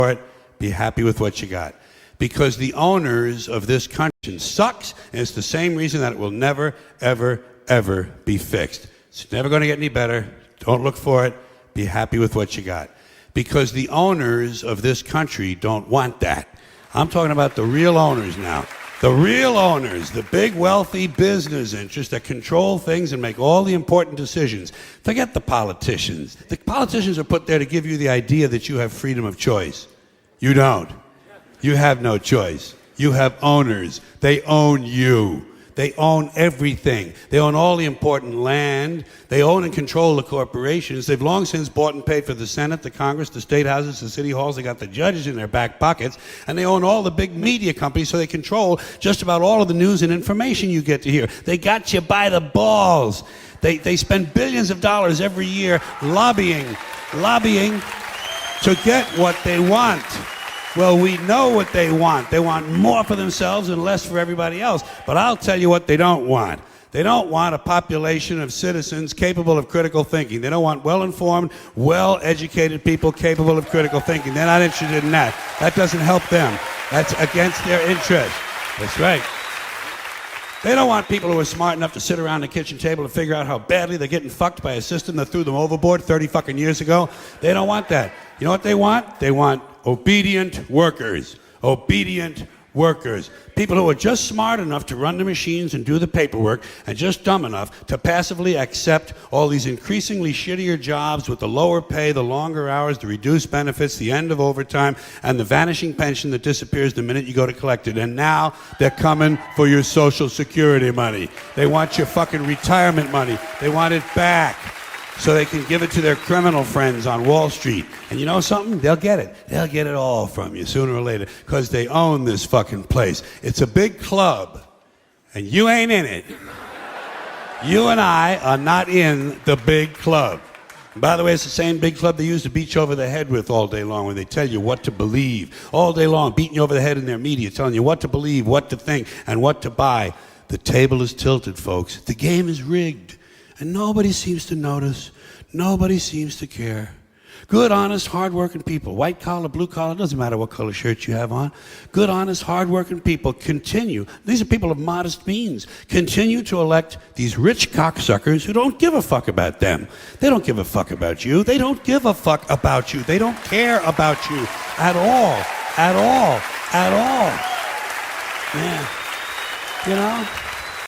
for it, be happy with what you got. Because the owners of this country sucks, and it's the same reason that it will never, ever, ever be fixed. It's never going to get any better. Don't look for it. Be happy with what you got. Because the owners of this country don't want that. I'm talking about the real owners now. The real owners, the big wealthy business interests that control things and make all the important decisions. Forget the politicians. The politicians are put there to give you the idea that you have freedom of choice. You don't. You have no choice. You have owners. They own you. They own everything. They own all the important land. They own and control the corporations. They've long since bought and paid for the Senate, the Congress, the state houses, the city halls. They got the judges in their back pockets. And they own all the big media companies, so they control just about all of the news and information you get to hear. They got you by the balls. They spend billions of dollars every year lobbying to get what they want. Well, we know what they want. They want more for themselves and less for everybody else. But I'll tell you what they don't want. They don't want a population of citizens capable of critical thinking. They don't want well-informed, well-educated people capable of critical thinking. They're not interested in that. That doesn't help them. That's against their interest. That's right. They don't want people who are smart enough to sit around the kitchen table and figure out how badly they're getting fucked by a system that threw them overboard 30 fucking years ago. They don't want that. You know what they want? They want obedient workers. Obedient workers. People who are just smart enough to run the machines and do the paperwork and just dumb enough to passively accept all these increasingly shittier jobs with the lower pay, the longer hours, the reduced benefits, the end of overtime, and the vanishing pension that disappears the minute you go to collect it. And now they're coming for your Social Security money. They want your fucking retirement money. They want it back so they can give it to their criminal friends on Wall Street. And you know something? They'll get it. They'll get it all from you sooner or later because they own this fucking place. It's a big club, and you ain't in it. You and I are not in the big club. And by the way, it's the same big club they used to beat you over the head with all day long when they tell you what to believe. All day long, beating you over the head in their media, telling you what to believe, what to think, and what to buy. The table is tilted, folks. The game is rigged. And nobody seems to notice. Nobody seems to care. Good, honest, hard-working people, white collar, blue collar, doesn't matter what color shirt you have on. Good, honest, hard-working people continue. These are people of modest means. Continue to elect these rich cocksuckers who don't give a fuck about them. They don't give a fuck about you. They don't give a fuck about you. They don't care about you at all. At all. At all. Yeah. You know?